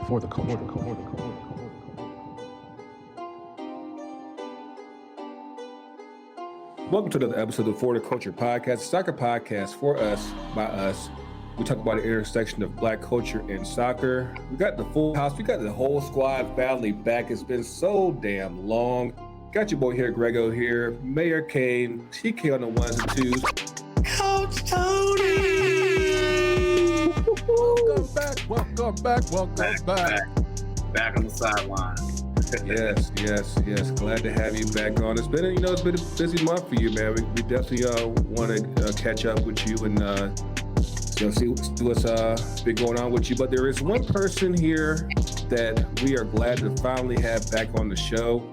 for the culture. Welcome to another episode of For the Culture Podcast, a soccer podcast for us, by us. We talk about the intersection of Black culture and soccer. We got the full house. We got the whole squad family back. It's been so damn long. Got your boy here, Grego here, Mayor Kane, TK on the ones and twos. Coach Tony! Welcome back. Back on the sideline. Yes. Glad to have you back on. It's been a busy month for you, man. We definitely want to catch up with you and see what's been going on with you. But there is one person here that we are glad to finally have back on the show.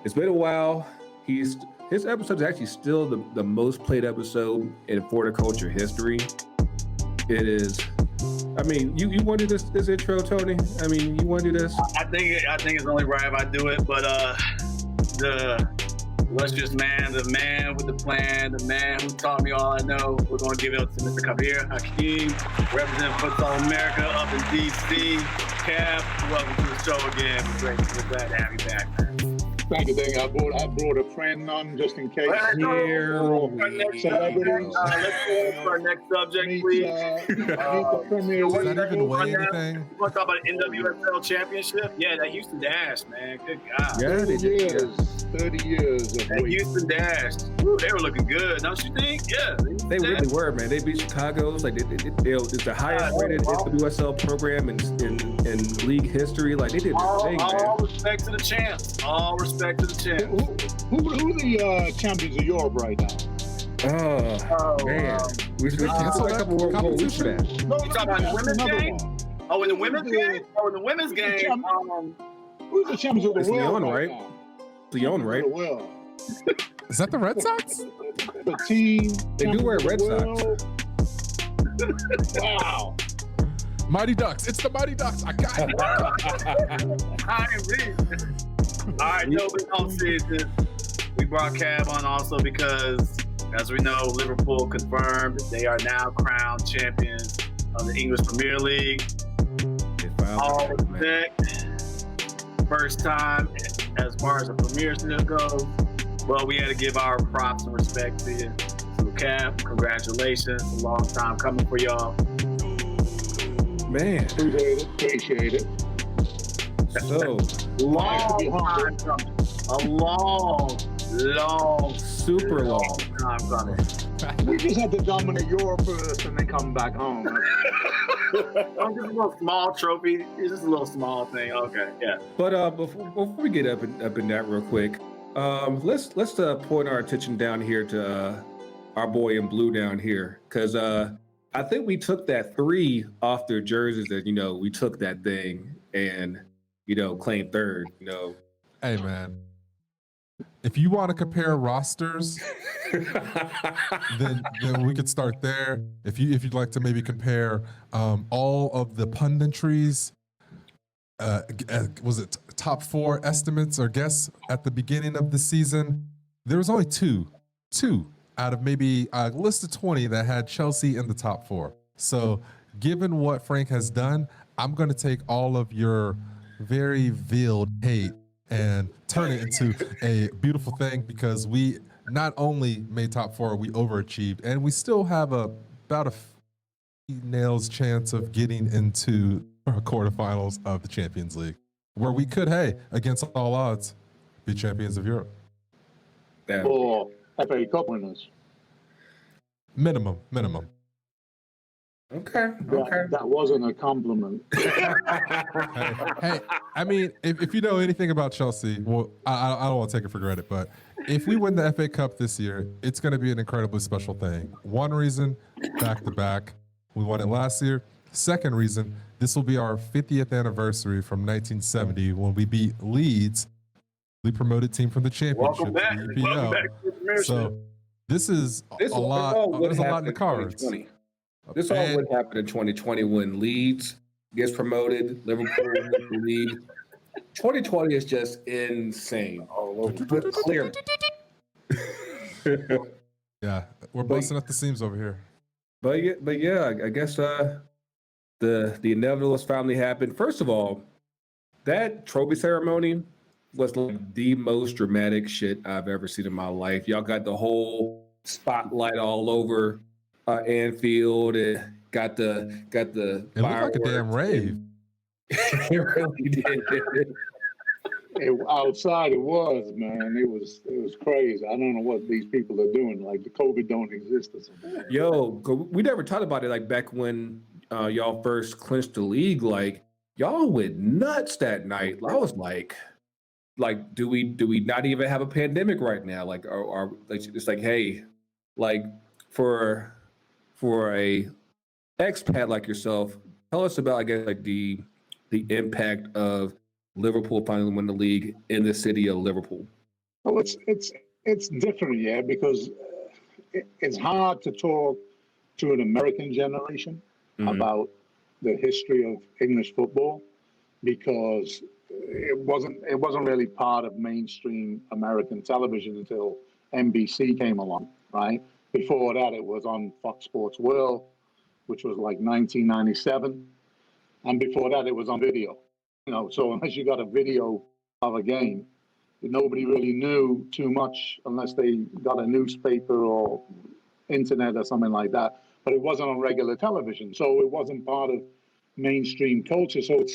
It's been a while. His episode is actually still the most played episode in For the Culture history. It is. I mean, you want to do this intro, Tony? I mean, you want to do this? I think it's only right if I do it. But the illustrious man, the man with the plan, the man who taught me all I know, we're going to give it up to Mr. Kab Hakim, representing Football America up in D.C. Kab, welcome to the show again. We're glad to have you back, man. Thank you. I brought a friend on just in case. Let's go for our next subject, please. Does that even weigh anything? You want to talk about the NWSL championship? Yeah, that Houston Dash, man. Good God. Yeah, 30 years of That Houston Dash. Woo, they were looking good, don't you think? Yeah. They really were, man. They beat Chicago's. Like it's the highest rated NWSL program in league history. Like they did the thing, man. All respect to the champs. All respect to the champs. Who are the champions of Europe right now? Oh man, we should cancel a couple more weeks for that. You talking about the women's game? Oh, in the women's game? Oh, in the women's game. Who's the champions of the It's world? Lyon, right? now? Lyon, right? The world. Is that the Red Sox? The team. They do wear Red Sox. Wow. Mighty Ducks. It's the Mighty Ducks. I got it. All right, no, we don't see this. We brought Kab on also because, as we know, Liverpool confirmed that they are now crowned champions of the English Premier League. All respect. First time as far as the Premiership goes. Well, we had to give our props and respect to you. So, Kab, congratulations. A long time coming for y'all. Man, Appreciate it. so Long time coming. A long, super long time coming. We just had to dominate Europe first and then come back home. I'm just a little small trophy. It's just a little small thing. Okay, yeah. But before we get up in that real quick, let's point our attention down here to our boy in blue down here, because I think we took that 3 off their jerseys, and we took that thing and claimed third. Hey, man. If you want to compare rosters, then we could start there. If you'd like to maybe compare all of the punditries, was it top 4 estimates or guess at the beginning of the season? There was only two out of maybe a list of 20 that had Chelsea in the top 4. So given what Frank has done, I'm going to take all of your very veiled hate and turn it into a beautiful thing, because we not only made top 4, we overachieved, and we still have about a nails chance of getting into quarterfinals of the Champions League, where we could, against all odds, be champions of Europe. Or FA Cup winners. Minimum. Okay. That wasn't a compliment. Hey, I mean, if you know anything about Chelsea, well, I don't want to take it for granted, but if we win the FA Cup this year, it's going to be an incredibly special thing. One reason, back-to-back. We won it last year. Second reason, this will be our 50th anniversary from 1970 when we beat Leeds, the promoted team from the championship. Welcome back to the Premiership. So this is a lot. There's a lot in the cards. This all would happen in 2020 when Leeds gets promoted, Liverpool wins the league. 2020 is just insane. Clearly. Yeah, we're busting up the seams over here. But yeah, I guess the inevitable has finally happened. First of all, that trophy ceremony was like the most dramatic shit I've ever seen in my life. Y'all got the whole spotlight all over Anfield and got the It looked like a damn rave. It really did. Outside it was, man. It was crazy. I don't know what these people are doing. Like the COVID don't exist or something. Yo, we never talked about it like back when y'all first clinched the league. Like y'all went nuts that night. I was like, do we not even have a pandemic right now? Like, are like it's like, hey, like for a expat like yourself, tell us about, I guess, like the impact of Liverpool finally win the league in the city of Liverpool. Well, it's different, yeah, because it's hard to talk to an American generation about the history of English football because it wasn't really part of mainstream American television until NBC came along, right? Before that, it was on Fox Sports World, which was like 1997, and before that, it was on video. So unless you got a video of a game, nobody really knew too much unless they got a newspaper or internet or something like that. But it wasn't on regular television, so it wasn't part of mainstream culture. So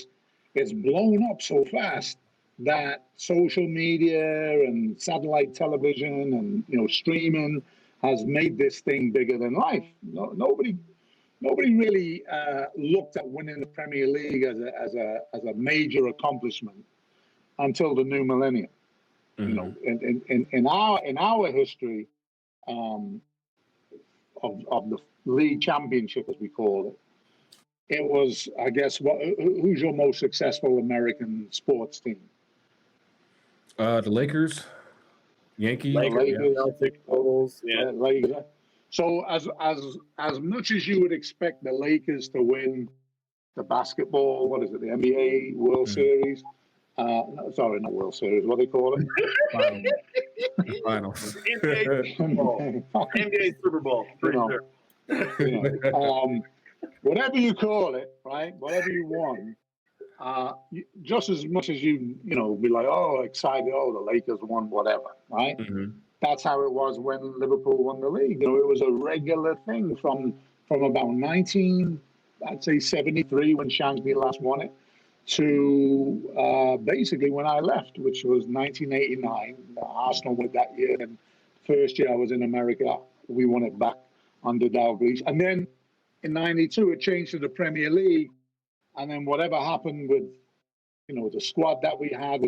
it's blown up so fast that social media and satellite television and streaming has made this thing bigger than life. Nobody really looked at winning the Premier League as a major accomplishment until the new millennium. In our history of the league championship, as we call it, it was, I guess, who's your most successful American sports team? The Lakers, Yankees, Lakers, Celtic, Bulls, Lakers. So as much as you would expect the Lakers to win the basketball, what is it, the NBA World Series? Sorry, not World Series. What do they call it? Finals. NBA Super Bowl. NBA Super Bowl. Pretty sure. Whatever you call it, right? Whatever you won, just as much as you be like, oh, excited, oh, the Lakers won, whatever, right? That's how it was when Liverpool won the league. It was a regular thing from about 1973 when Shankly last won it to basically when I left, which was 1989. Arsenal won that year, and first year I was in America, we won it back under Dalglish, and then in '92 it changed to the Premier League, and then whatever happened with the squad that we had,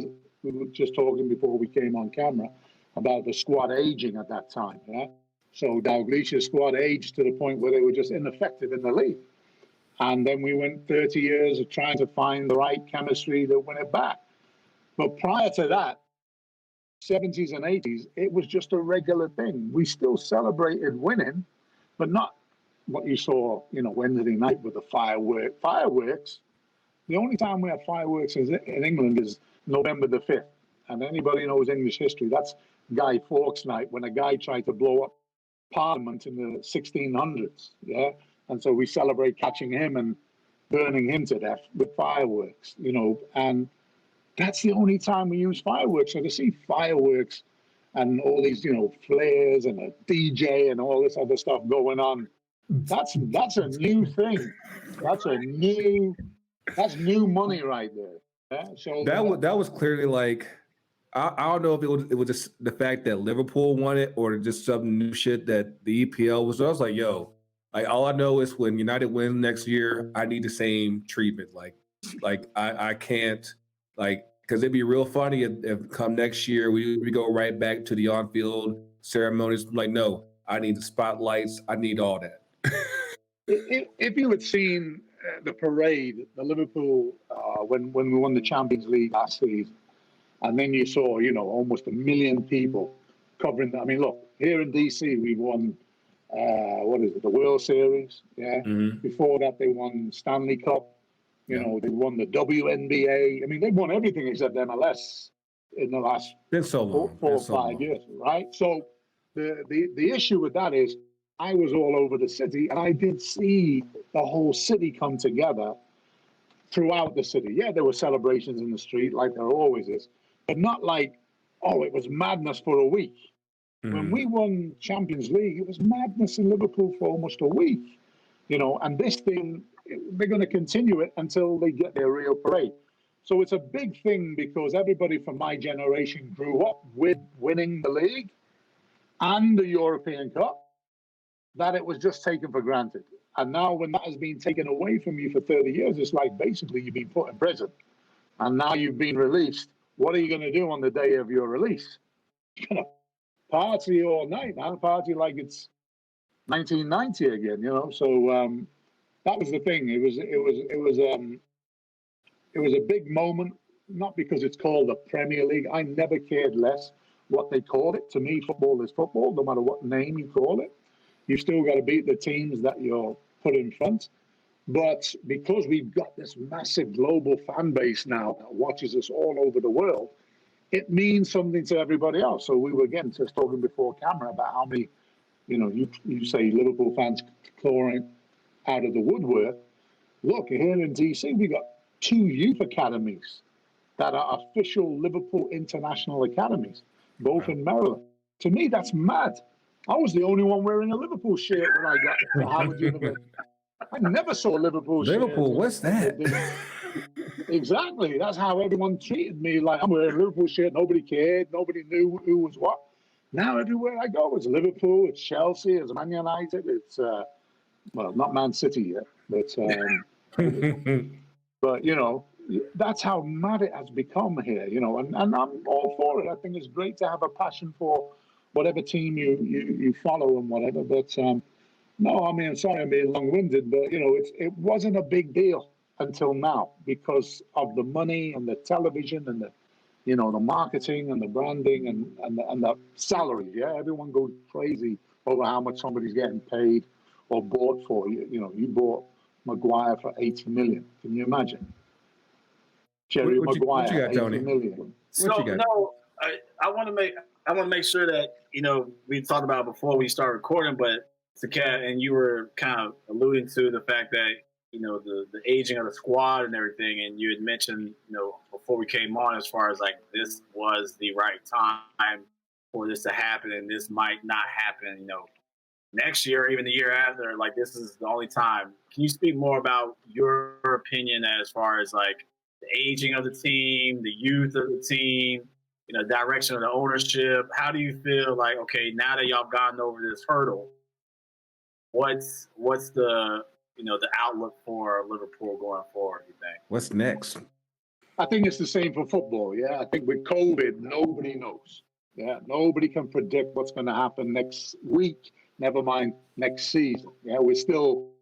we were just talking before we came on camera about the squad aging at that time. Yeah, so Dalglish's squad aged to the point where they were just ineffective in the league. And then we went 30 years of trying to find the right chemistry to win it back. But prior to that, 70s and 80s, it was just a regular thing. We still celebrated winning, but not what you saw, Wednesday night with the fireworks. Fireworks, the only time we have fireworks in England is November the 5th. And anybody knows English history, that's Guy Fawkes night, when a guy tried to blow up Parliament in the 1600s, yeah? And so we celebrate catching him and burning him to death with fireworks, and that's the only time we use fireworks. So to see fireworks and all these, flares and a DJ and all this other stuff going on, that's a new thing. That's new money right there. Yeah? So that was clearly like, I don't know if it was just the fact that Liverpool won it or just some new shit that the EPL was. So I was like, yo. Like, all I know is when United wins next year, I need the same treatment. Like I can't, because it'd be real funny if come next year we go right back to the on-field ceremonies. Like, no, I need the spotlights. I need all that. If you had seen the parade, the Liverpool, when we won the Champions League last season, and then you saw, almost 1 million people covering. I mean, look, here in DC, we won. The World Series, yeah. Before that, they won Stanley Cup. They won the WNBA. I mean, they won everything except MLS in the last been so long. four or 5 years, right? So the issue with that is I was all over the city, and I did see the whole city come together throughout the city. Yeah, there were celebrations in the street like there always is, but not like, oh, it was madness for a week. When we won Champions League, it was madness in Liverpool for almost a week, and this thing, they're going to continue it until they get their real parade. So it's a big thing because everybody from my generation grew up with winning the league and the European Cup, that it was just taken for granted. And now when that has been taken away from you for 30 years, it's like basically you've been put in prison and now you've been released. What are you going to do on the day of your release? You're going to party all night, man. Party like it's 1990 again, So that was the thing. It was a big moment, not because it's called the Premier League. I never cared less what they call it. To me, football is football, no matter what name you call it. You still got to beat the teams that you're put in front. But because we've got this massive global fan base now that watches us all over the world, it means something to everybody else. So we were, again, just talking before camera about how many, you say Liverpool fans clawing out of the woodwork. Look, here in DC, we got 2 youth academies that are official Liverpool international academies, both in Maryland. To me, that's mad. I was the only one wearing a Liverpool shirt when I got to Harvard University. I never saw a Liverpool shirt. Liverpool, what's that? Exactly. That's how everyone treated me. Like, I'm wearing a Liverpool shirt. Nobody cared. Nobody knew who was what. Now everywhere I go, it's Liverpool, it's Chelsea, it's Man United, it's, not Man City yet, but, that's how mad it has become here, and I'm all for it. I think it's great to have a passion for whatever team you follow and whatever. But no, I mean, sorry I'm being long-winded, but, it wasn't a big deal until now because of the money and the television and the marketing and the branding and the salaries. Yeah, everyone goes crazy over how much somebody's getting paid or bought for. You bought Maguire for 80 million. Can you imagine? Jerry Maguire, what you got, 80 Tony? million. So no, I want to make sure that we talked about it before we start recording, but to Kat, and you were kind of alluding to the fact that the aging of the squad and everything, and you had mentioned before we came on as far as like this was the right time for this to happen, and this might not happen next year or even the year after. Like, this is the only time. Can you speak more about your opinion as far as like the aging of the team, the youth of the team, direction of the ownership? How do you feel like, okay, now that y'all gotten over this hurdle, what's the the outlook for Liverpool going forward, you think? What's next? I think it's the same for football. Yeah, I think with COVID, nobody knows. Yeah, nobody can predict what's going to happen next week. Never mind next season. Yeah, we still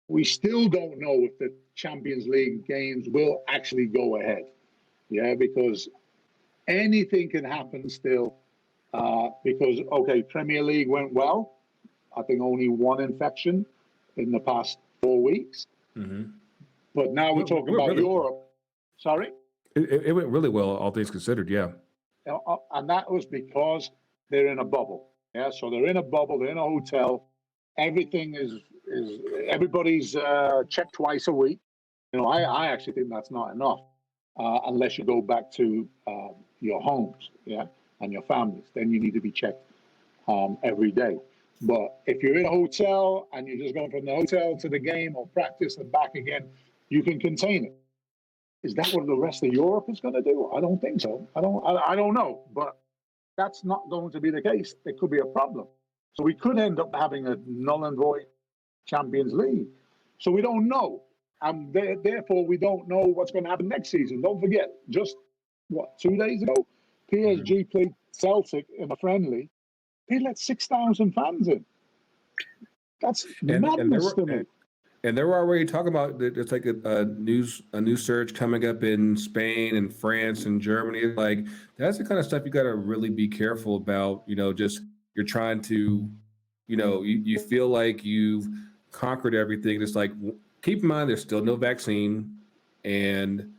don't know if the Champions League games will actually go ahead. Yeah, because anything can happen still. Because Premier League went well. I think only 1 infection in the past 4 weeks. Mm-hmm. But now we're talking about really, Europe. Sorry? It went really well, all things considered, yeah. And that was because they're in a bubble. Yeah, so they're in a bubble, they're in a hotel. Everything is everybody's checked twice a week. I actually think that's not enough unless you go back to your homes, yeah, and your families. Then you need to be checked every day. But if you're in a hotel and you're just going from the hotel to the game or practice and back again, you can contain it. Is that what the rest of Europe is going to do? I don't think so. I don't know. But that's not going to be the case. It could be a problem. So we could end up having a null and void Champions League. So we don't know. And therefore, we don't know what's going to happen next season. Don't forget, just 2 days ago, PSG played Celtic in a friendly. They let 6,000 fans in. That's madness to me. And they were already talking about there's like a new surge coming up in Spain and France and Germany. Like, that's the kind of stuff you got to really be careful about. Just you're trying to, you feel like you've conquered everything. It's like, keep in mind there's still no vaccine, and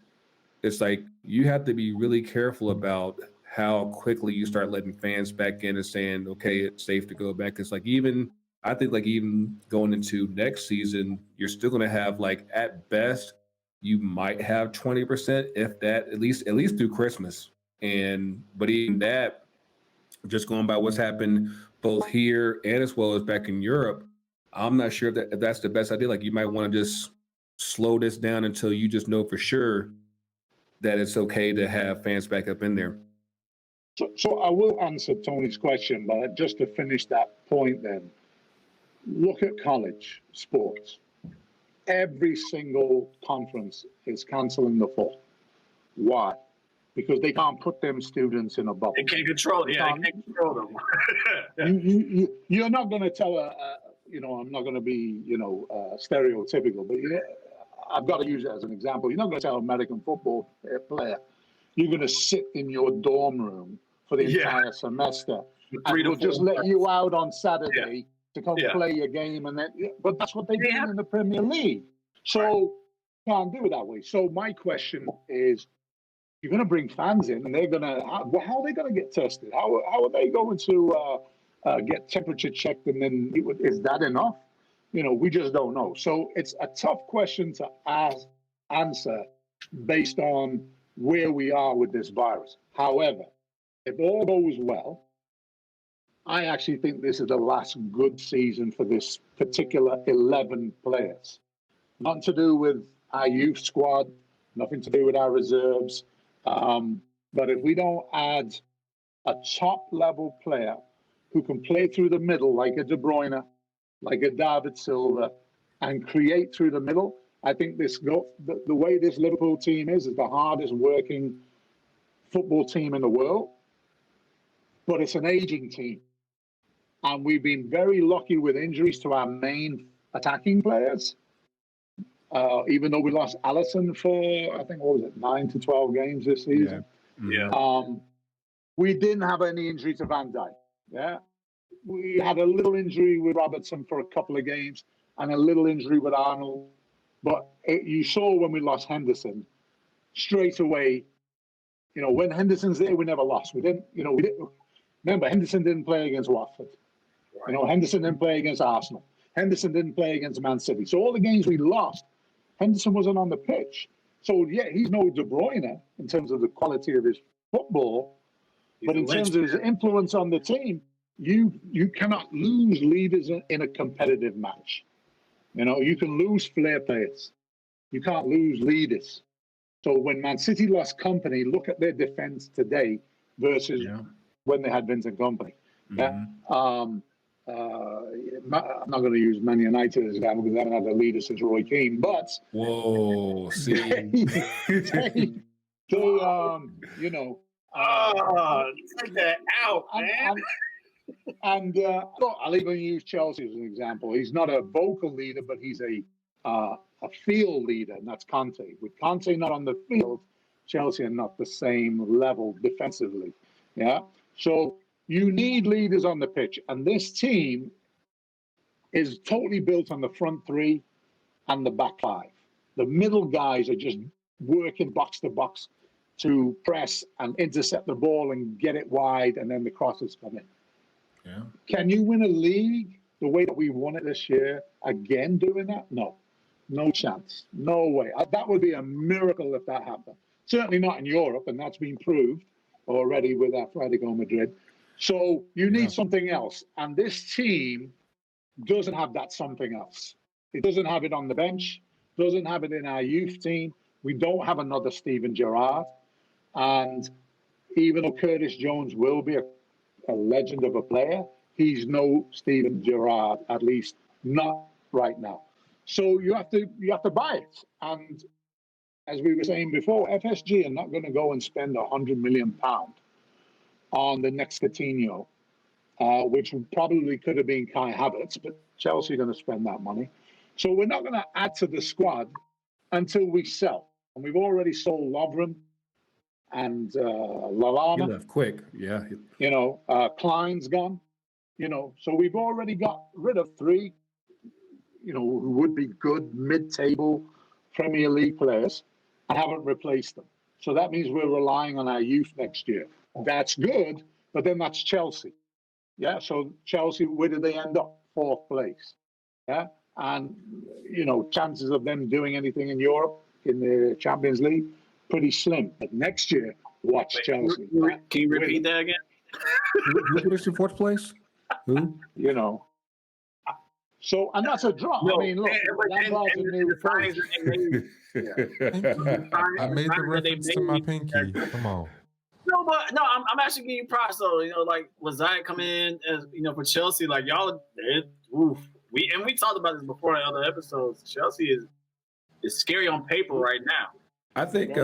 it's like you have to be really careful about how quickly you start letting fans back in and saying, okay, it's safe to go back. It's like even I think like even going into next season, you're still going to have like at best you might have 20%, if that, at least through Christmas. And but even that, just going by what's happened both here and as well as back in Europe, I'm not sure if that's the best idea. Like you might want to just slow this down until you just know for sure that it's okay to have fans back up in there. So I will answer Tony's question, but just to finish that point then, look at college sports. Every single conference is canceling the fall. Why? Because they can't put them students in a bubble. They can't control. They can't control them. You're not going to tell I'm not going to be, stereotypical, but I've got to use it as an example. You're not going to tell an American football player, you're going to sit in your dorm room for the entire semester, and we'll just let you out on Saturday to come play your game, and then. But that's what they do in the Premier League. So can't do it that way. So my question is, you're going to bring fans in, and they're going to. How are they going to get tested? How are they going to get temperature checked? And then is that enough? We just don't know. So it's a tough question to answer based on where we are with this virus. However, if all goes well, I actually think this is the last good season for this particular 11 players. Nothing to do with our youth squad, nothing to do with our reserves. But if we don't add a top-level player who can play through the middle like a De Bruyne, like a David Silva, and create through the middle, I think the way this Liverpool team is the hardest working football team in the world. But it's an aging team. And we've been very lucky with injuries to our main attacking players. Even though we lost Alisson for, I think, 9 to 12 games this season. Yeah. We didn't have any injury to Van Dijk. Yeah. We had a little injury with Robertson for a couple of games and a little injury with Arnold. But you saw when we lost Henderson, straight away, when Henderson's there, we never lost. We didn't. Remember, Henderson didn't play against Watford. Right. Henderson didn't play against Arsenal. Henderson didn't play against Man City. So all the games we lost, Henderson wasn't on the pitch. So, he's no De Bruyne in terms of the quality of his football. But in terms of his influence on the team, you cannot lose leaders in a competitive match. You can lose flair players. You can't lose leaders. So when Man City lost Company, look at their defense today versus when they had Vincent Kompany. Mm-hmm. I'm not going to use Man United as an example because they haven't had a leader since Roy Keane. But see, take that out, man. And I'll even use Chelsea as an example. He's not a vocal leader, but he's a field leader, and that's Conte. With Conte not on the field, Chelsea are not the same level defensively. Yeah. So you need leaders on the pitch, and this team is totally built on the front three and the back five. The middle guys are just working box to box to press and intercept the ball and get it wide, and then the crosses come in. Yeah. Can you win a league the way that we won it this year again doing that? No. No chance. No way. That would be a miracle if that happened. Certainly not in Europe, and that's been proved already with Atletico Madrid. So you need something else. And this team doesn't have that something else. It doesn't have it on the bench, doesn't have it in our youth team. We don't have another Steven Gerrard. And even though Curtis Jones will be a legend of a player, he's no Steven Gerrard, at least not right now. So you have to buy it. And as we were saying before, FSG are not going to go and spend £100 million on the next Coutinho, which probably could have been Kai Havertz, but Chelsea are going to spend that money. So we're not going to add to the squad until we sell. And we've already sold Lovren and Lallana. He left quick, yeah. Klein's gone. So we've already got rid of three, who would be good mid-table Premier League players and haven't replaced them. So that means we're relying on our youth next year. That's good, but then that's Chelsea. Yeah, so Chelsea, where did they end up? 4th place. Yeah, and chances of them doing anything in Europe in the Champions League pretty slim. But next year, watch Chelsea. Can you repeat that again? Who finished in 4th place? Who? So, and that's a drop. No, I mean, look, Lampard's a new coach. I made the reference to my pinky. Come on. No, but no, I'm actually giving you props though. Like Lazai come in as for Chelsea, like y'all, we talked about this before in other episodes. Chelsea is scary on paper right now. I think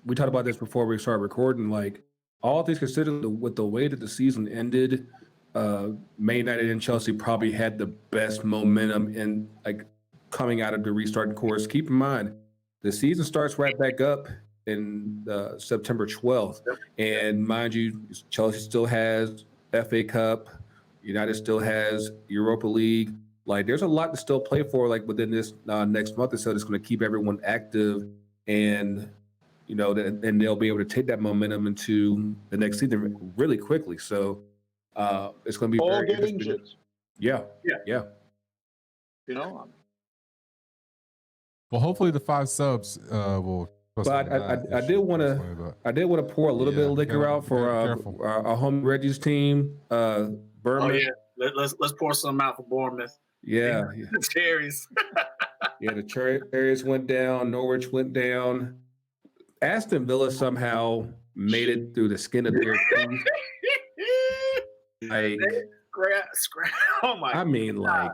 we talked about this before we started recording. Like all things considered, with the way that the season ended, Man United and Chelsea probably had the best momentum in coming out of the restarting course. Keep in mind, the season starts right back up in September 12th, and mind you, Chelsea still has FA Cup, United still has Europa League. Like, there's a lot to still play for. Within this next month or so, that's going to keep everyone active, and and they'll be able to take that momentum into the next season really quickly. So it's going to be all very get interesting. injured. Yeah. Well, hopefully the 5 subs will. But I did want to pour a little bit of liquor out for our home Reggie's team, Bournemouth. Oh yeah, let's pour some out for Bournemouth. Yeah, the cherries. The cherries went down. Norwich went down. Aston Villa somehow made it through the skin of their teeth. Oh my! I mean, God.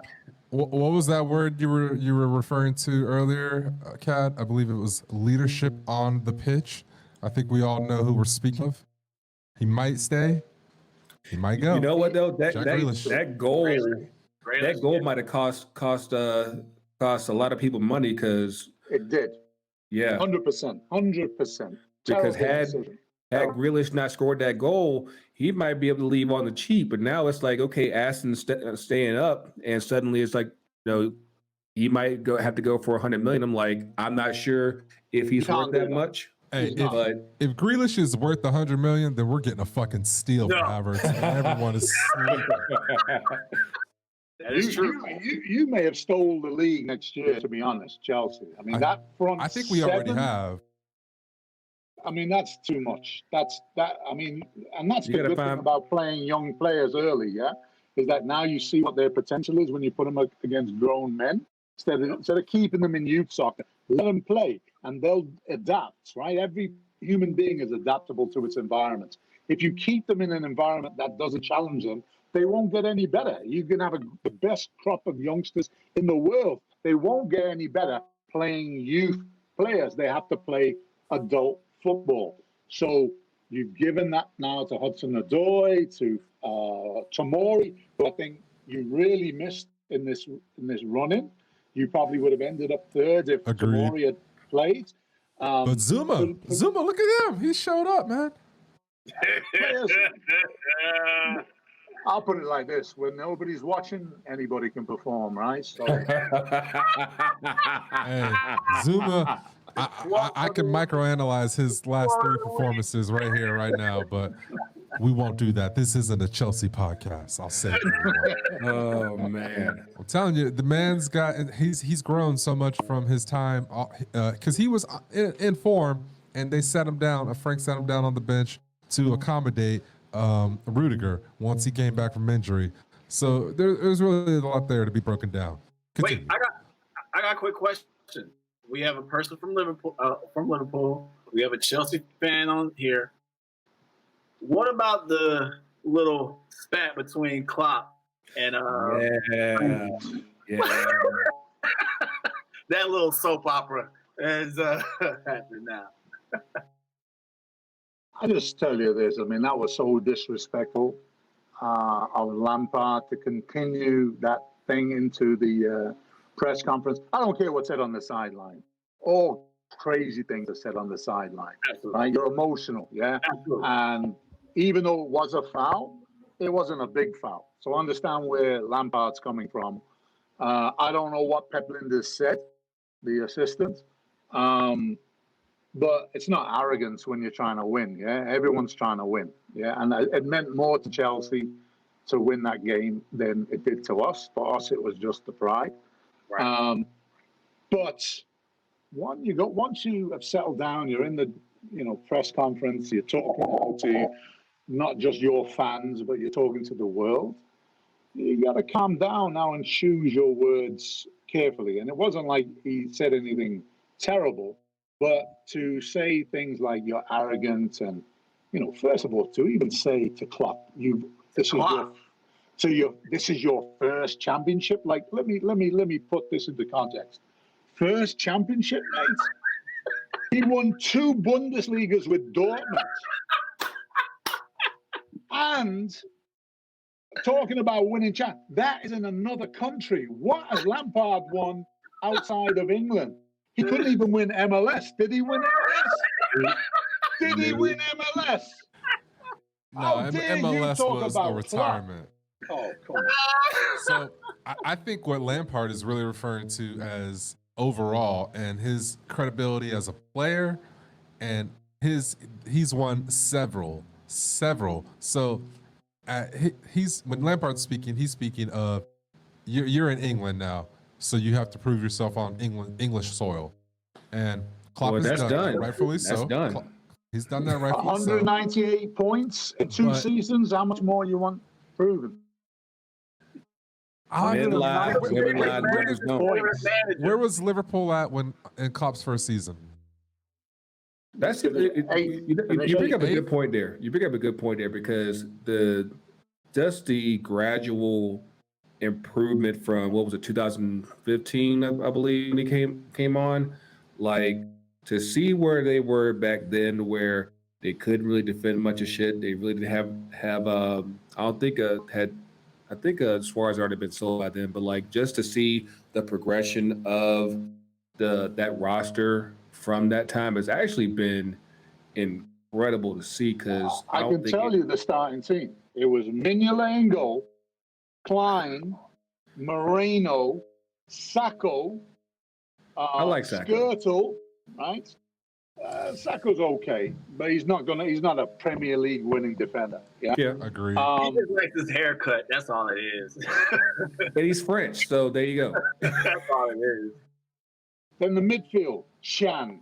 What was that word you were referring to earlier, Kat? I believe it was leadership on the pitch. I think we all know who we're speaking of. He might stay. He might go. You know what though? That goal might have cost a lot of people money because it did. Yeah, 100%. Because had Grealish not scored that goal, he might be able to leave on the cheap. But now it's like, okay, Aston's staying up, and suddenly it's like, he might have to go for 100 million. I'm like, I'm not sure if he's worth that much. Hey, if Grealish is worth 100 million, then we're getting a fucking steal for Havertz. Everyone is sleeping. That is true. You may have stole the league next year, to be honest, Chelsea. I mean, that front. I think we already have. I mean, that's too much. I mean, and that's the good thing about playing young players early, is that now you see what their potential is when you put them against grown men. Instead of keeping them in youth soccer, let them play, and they'll adapt, right? Every human being is adaptable to its environment. If you keep them in an environment that doesn't challenge them, they won't get any better. You can have the best crop of youngsters in the world. They won't get any better playing youth players. They have to play adult football. So you've given that now to Hudson-Odoi, to Tomori, who I think you really missed in this run-in. You probably would have ended up third if Tomori had played. But Zuma, look at him. He showed up, man. I'll put it like this: when nobody's watching, anybody can perform, right? So, hey, Zuma, I can microanalyze his last 3 performances right here, right now, but we won't do that. This isn't a Chelsea podcast. I'll say it. Oh man, I'm telling you, the man's he's grown so much from his time because he was in form, and they set him down. Frank set him down on the bench to accommodate Rudiger once he came back from injury. So there's really a lot there to be broken down. Continue. Wait, I got a quick question. We have a person from Liverpool. We have a Chelsea fan on here. What about the little spat between Klopp and yeah. that little soap opera is happening now? I just tell you this. I mean, that was so disrespectful of Lampard to continue that thing into the press conference. I don't care what's said on the sideline. All crazy things are said on the sideline. Absolutely. Right? You're emotional, yeah? Absolutely. And even though it was a foul, it wasn't a big foul. So I understand where Lampard's coming from. I don't know what Pep Linders said, the assistant. But it's not arrogance when you're trying to win, yeah? Everyone's trying to win, yeah? And it meant more to Chelsea to win that game than it did to us. For us, it was just the pride. Right. But once you have settled down, you're in the press conference, you're talking to not just your fans, but you're talking to the world. You got to calm down now and choose your words carefully. And it wasn't like he said anything terrible, but to say things like you're arrogant and, first of all, to even say to Klopp, this is your first championship. Like, let me put this into context. First championship, mate. He won 2 Bundesligas with Dortmund. And talking about winning that is in another country. What has Lampard won outside of England? He couldn't even win MLS. Did he win MLS? Did he win MLS? No, How dare you MLS talk was about a retirement. Oh, come on. So I think what Lampard is really referring to as overall and his credibility as a player, and he's won several. So when Lampard's speaking, he's speaking of you're in England now, so you have to prove yourself on English soil, and Klopp has that's done done. that, rightfully That's so. done. He's done that rightfully so. 198 points in 2 seasons. How much more you want proven? Where was Liverpool at in Klopp's first season? That's you bring up a good point there. You bring up a good point there because just the gradual improvement from what was it 2015, I believe, when he came on, like to see where they were back then, where they couldn't really defend much of shit. They really didn't have I don't think I think Suarez already been sold by then, but like just to see the progression of that roster from that time has actually been incredible to see. Because I can tell you the starting team. It was Mignolet in goal, Klein, Moreno, Sacco. I like Sacco. Skirtle, right? Sacco's okay, but he's not a Premier League winning defender. Yeah, agreed. He just likes his haircut. That's all it is. And he's French, so there you go. That's all it is. Then the midfield: Shan,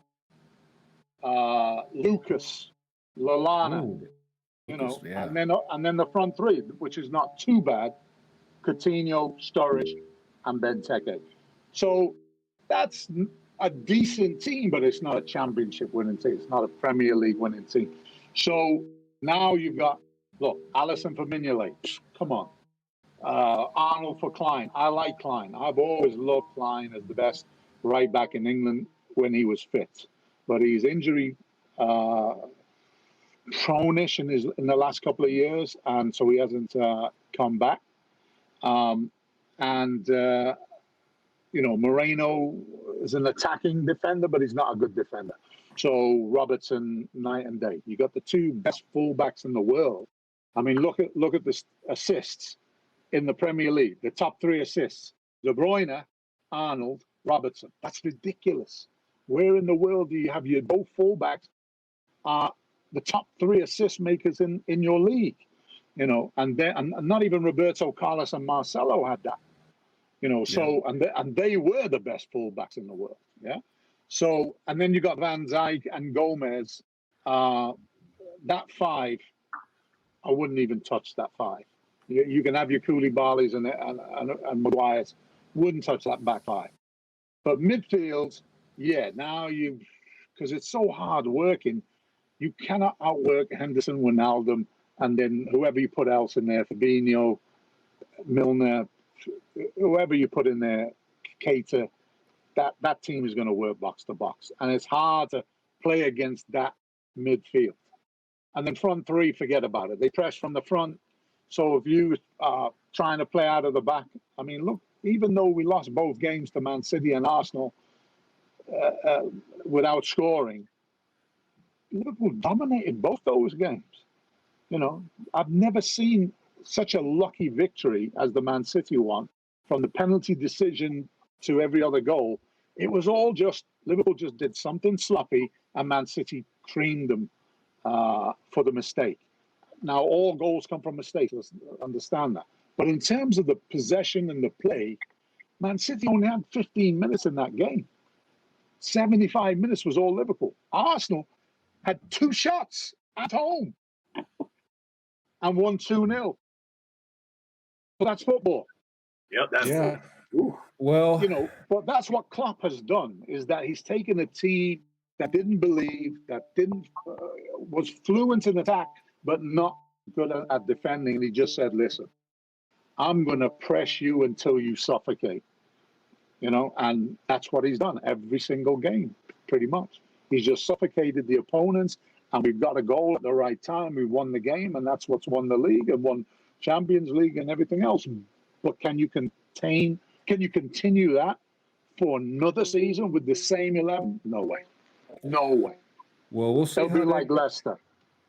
Lucas, Lallana. Ooh, Lucas, yeah. and then the front three, which is not too bad: Coutinho, Sturridge, and Benteke. So that's a decent team, but it's not a championship winning team. It's not a Premier League winning team. So now you've got, Alisson for Mignolet. Come on. Arnold for Klein. I like Klein. I've always loved Klein as the best right back in England when he was fit. But he's injury prone-ish in the last couple of years, and so he hasn't come back. Moreno is an attacking defender, but he's not a good defender. So Robertson, night and day. You got the 2 best fullbacks in the world. I mean, look at the assists in the Premier League. The top 3 assists: De Bruyne, Arnold, Robertson. That's ridiculous. Where in the world do you have your both fullbacks are the top 3 assist makers in your league? And not even Roberto Carlos and Marcelo had that. So and they were the best fullbacks in the world. Yeah. So and then you got Van Dijk and Gomez. That 5, I wouldn't even touch that 5. You can have your Koulibalys and Maguires. Wouldn't touch that back 5. But midfield, now because it's so hard working, you cannot outwork Henderson, Wijnaldum, and then whoever you put else in there, Fabinho, Milner, whoever you put in there, Keita, that team is going to work box to box. And it's hard to play against that midfield. And then front 3, forget about it. They press from the front. So if you are trying to play out of the back, I mean, look, even though we lost both games to Man City and Arsenal without scoring, Liverpool dominated both those games. I've never seen such a lucky victory as the Man City one, from the penalty decision to every other goal. It was all just Liverpool just did something sloppy, and Man City creamed them for the mistake. Now, all goals come from mistakes. Let's understand that. But in terms of the possession and the play, Man City only had 15 minutes in that game. 75 minutes was all Liverpool. Arsenal had 2 shots at home and won 2-0. But that's football. Yep, that's Yeah. Well, You know, but that's what Klopp has done, is that he's taken a team that didn't believe, that didn't was fluent in attack, but not good at defending. And he just said, listen, I'm going to press you until you suffocate. You know, and that's what he's done every single game, pretty much. He's just suffocated the opponents, and we've got a goal at the right time. We won the game, and that's what's won the league and won Champions League and everything else. But can you continue that for another season with the same 11? No way. No way. well, we'll see. They'll be like Leicester.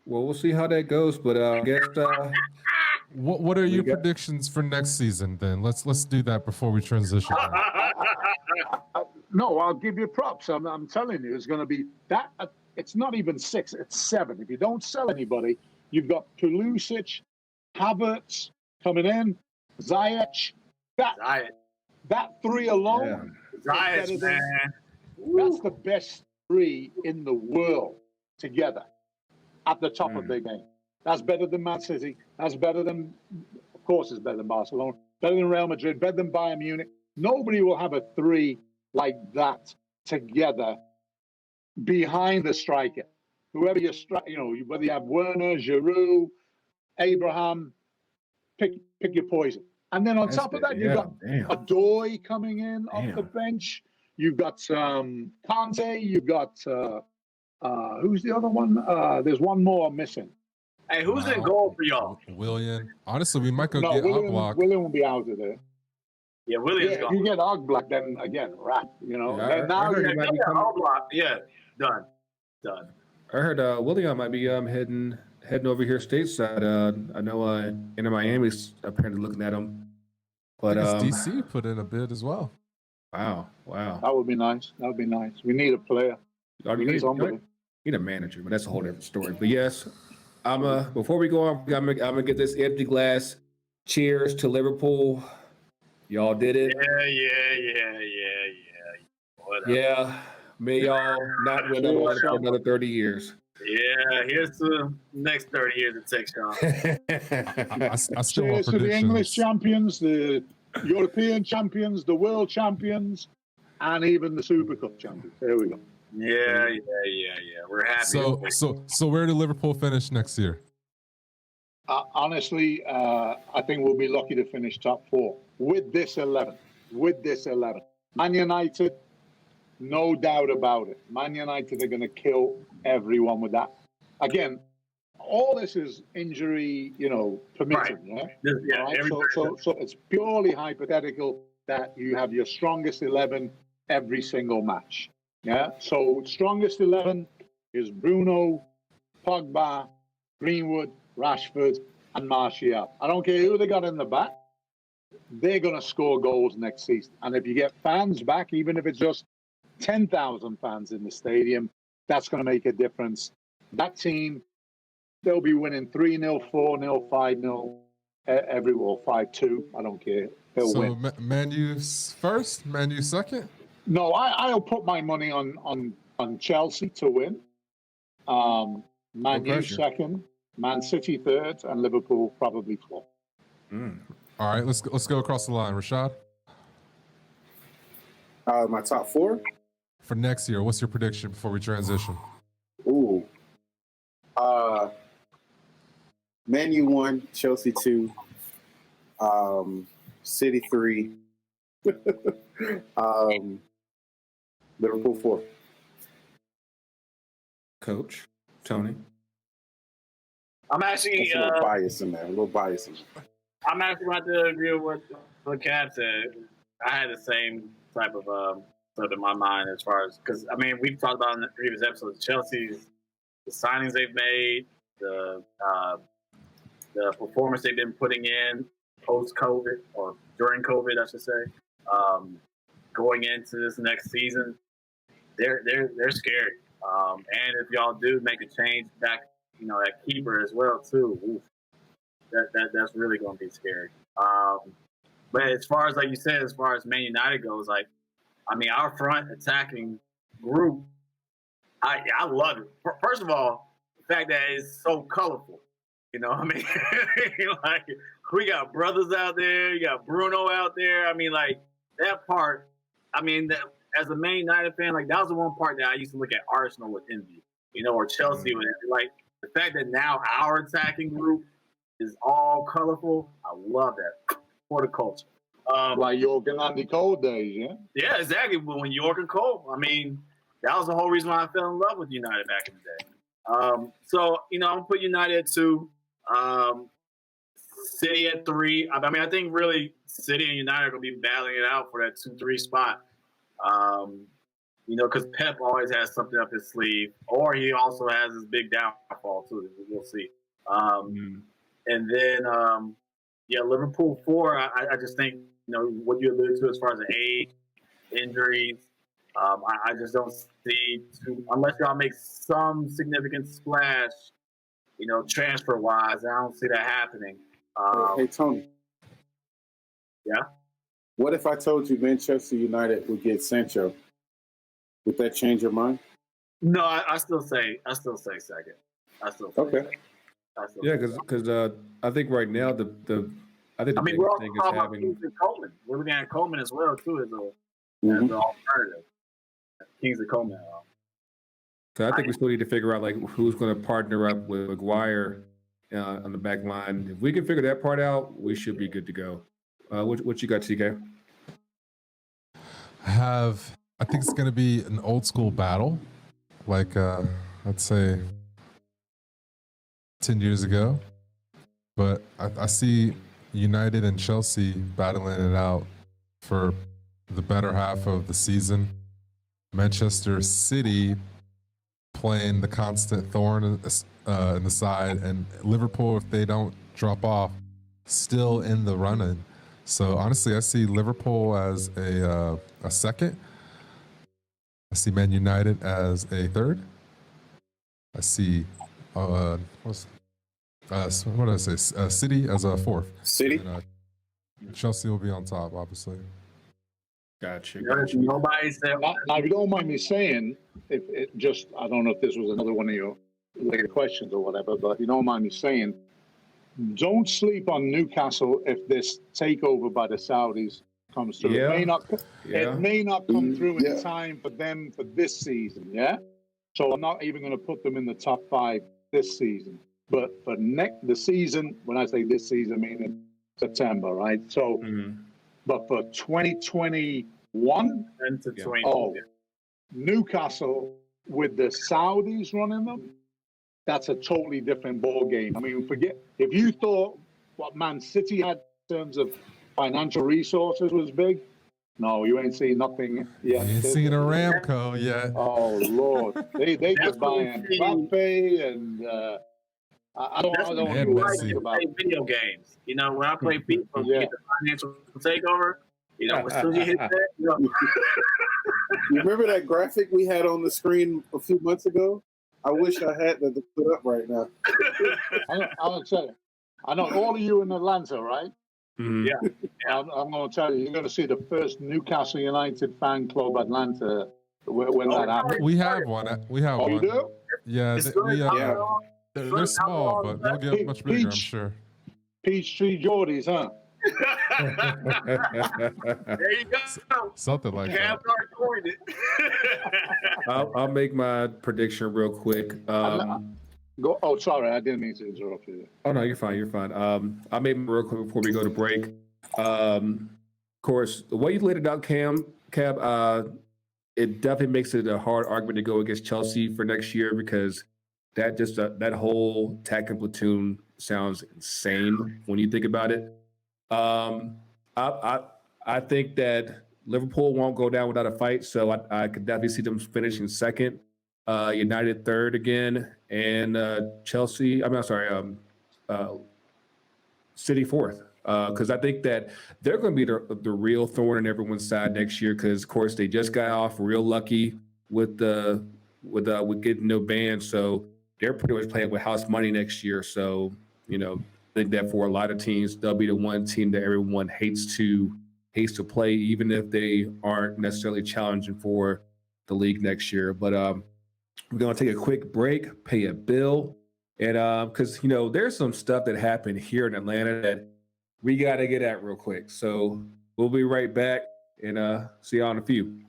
Well, we'll see how that goes. But I guess What are your got- predictions for next season? Then let's do that before we transition. No, I'll give you props. I'm telling you, it's going to be that. It's not even 6; it's 7. If you don't sell anybody, you've got Pulisic, Havertz coming in, Ziyech. That 3 alone. Ziyech, man. That's the best 3 in the world together at the top of their game. That's better than Man City. That's better than, of course, it's better than Barcelona, better than Real Madrid, better than Bayern Munich. Nobody will have a 3 like that together behind the striker. Whoever whether you have Werner, Giroud, Abraham, pick your poison. And then on top of that, you've got Adoy coming in off the bench. You've got Kante. You've got who's the other one? There's one more missing. Hey, who's in goal for y'all? William. Honestly, we might go get Oblak. William will be out of there. Yeah, William's If gone. you get Oblak, then again, wrap. You know. Yeah, And now I heard he might be coming. Yeah, done. I heard William might be heading over here stateside. I know Inter Miami's apparently looking at him. But DC put in a bid as well. Wow. That would be nice. That would be nice. We need a player. You need a manager, but that's a whole different story. But yes, before we go on, I'm gonna get this empty glass. Cheers to Liverpool. Y'all did it. Yeah. Whatever. Yeah. May y'all not win another 30 years. Yeah, here's the next 30 years it takes, y'all. I still want Cheers to the English predictions. champions, the European champions, the world champions, and even the Super Cup champions. There we go. Yeah. We're happy. So where do Liverpool finish next year? Honestly, I think we'll be lucky to finish top 4 with this 11. Man United, no doubt about it. Man United are going to kill everyone with that. Again, all this is injury, permitted. Right. Yeah. Right? So it's purely hypothetical that you have your strongest 11 every single match. Yeah. So strongest 11 is Bruno, Pogba, Greenwood, Rashford, and Martial. I don't care who they got in the back. They're going to score goals next season. And if you get fans back, even if it's just 10,000 fans in the stadium, that's going to make a difference. That team, they'll be winning 3-0, 4-0, 5-0, every 5-2. I don't care. They'll win. Man U first, Man U second? No, I'll put my money on Chelsea to win. Man U second, Man City third, and Liverpool probably fourth. All right, let's go across the line. Rashad? My top 4? For next year, what's your prediction before we transition? Ooh. Man U 1, Chelsea 2, City 3, Liverpool 4. Coach Tony. I'm actually a little bias in there. I'm actually going to agree with what Kab said. I had the same type of stuff in my mind as far as, because we've talked about in the previous episodes, Chelsea's the signings they've made, the performance they've been putting in post-COVID or during COVID, I should say. Going into this next season, they're scary. And if y'all do make a change back at keeper as well too. Oof. That's really going to be scary. But as far as like you said, as far as Man United goes, like I mean, our front attacking group, I love it. First of all, the fact that it's so colorful. You know, what I mean, like we got brothers out there, you got Bruno out there. I mean, like that part. I mean, as a Man United fan, like that was the one part that I used to look at Arsenal with envy, or Chelsea with envy. Like the fact that now our attacking group is all colorful. I love that for the culture. Like Jurgen Andy Cole days, yeah? Yeah, exactly. When Jurgen Klopp, I mean, that was the whole reason why I fell in love with United back in the day. So, I'm going to put United at 2, City at 3. I mean, I think really City and United are going to be battling it out for that 2-3 spot. Because Pep always has something up his sleeve, or he also has his big downfall, too. We'll see. And then, Liverpool 4, I just think, what you alluded to as far as the age, injuries, I just don't see, unless y'all make some significant splash, transfer-wise, I don't see that happening. Hey, Tony. Yeah? What if I told you Manchester United would get Sancho? Would that change your mind? No, I still say second. Okay. Yeah, because I think right now the we're also thing is talking about having. Kingsley Coleman. We're looking at Coleman as well too as an alternative. Kingsley Coleman. So I think we still need to figure out like who's going to partner up with Maguire on the back line. If we can figure that part out, we should be good to go. What you got, TK? I think it's going to be an old school battle, like let's say 10 years ago. But I see United and Chelsea battling it out for the better half of the season. Manchester City playing the constant thorn in the side, and Liverpool, if they don't drop off, still in the running. So honestly, I see Liverpool as a second. I see Man United as a third. I see what did I say? City as a fourth. City. And, Chelsea will be on top, obviously. Gotcha. Nobody said. Now, if you don't mind me saying, I don't know if this was another one of your later questions or whatever, but if you don't mind me saying, don't sleep on Newcastle if this takeover by the Saudis comes through. Yeah. It may not come through in time for them for this season, yeah? So I'm not even going to put them in the top 5 this season. But for the season, when I say this season, I mean in September, right? So, but for 2021, to 20. Newcastle with the Saudis running them, that's a totally different ball game. I mean, forget if you thought what Man City had in terms of financial resources was big. No, you ain't seen nothing yet. You ain't seen a Ramco yet. Oh Lord, they just buying Mbappe and I don't know what you like think to about play video games. When I play FIFA, you get the financial takeover. As soon as you hit that, You remember that graphic we had on the screen a few months ago? I wish I had that to put up right now. I'm excited. I know all of you in Atlanta, right? Yeah. I'm going to tell you, you're going to see the first Newcastle United fan club Atlanta when that happens. We have one. We have one. You do? Yeah, they're small, but they'll get much bigger, I'm sure. Peachtree Geordies, huh? There you go. Something like that. I'll make my prediction real quick. Go. Oh, sorry, I didn't mean to interrupt you. Oh no, you're fine. You're fine. I'll make it real quick before we go to break. Of course, the way you laid it out, Cab, it definitely makes it a hard argument to go against Chelsea for next year because that whole attacking platoon sounds insane when you think about it. I think that Liverpool won't go down without a fight, so I could definitely see them finishing second. United third again, and City fourth. Because I think that they're going to be the real thorn in everyone's side next year. Because of course they just got off real lucky with getting no ban. So they're pretty much playing with house money next year. So, I think that for a lot of teams, they'll be the one team that everyone hates to play, even if they aren't necessarily challenging for the league next year. But we're going to take a quick break, pay a bill. And because, there's some stuff that happened here in Atlanta that we got to get at real quick. So we'll be right back and see y'all in a few.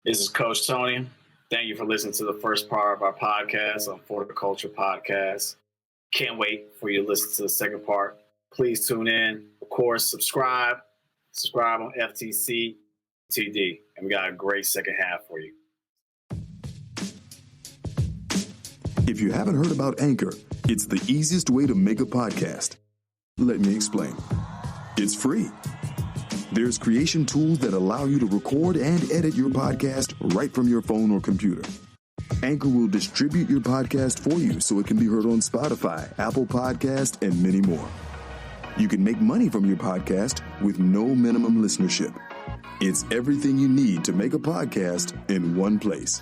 This is Coach Tony. Thank you for listening to the first part of our podcast on For the Culture Podcast. Can't wait for you to listen to the second part. Please tune in. Of course, subscribe on FTC TD. And we got a great second half for you. If you haven't heard about Anchor, it's the easiest way to make a podcast. Let me explain. It's free. There's creation tools that allow you to record and edit your podcast right from your phone or computer. Anchor will distribute your podcast for you so it can be heard on Spotify, Apple Podcast, and many more. You can make money from your podcast with no minimum listenership. It's everything you need to make a podcast in one place.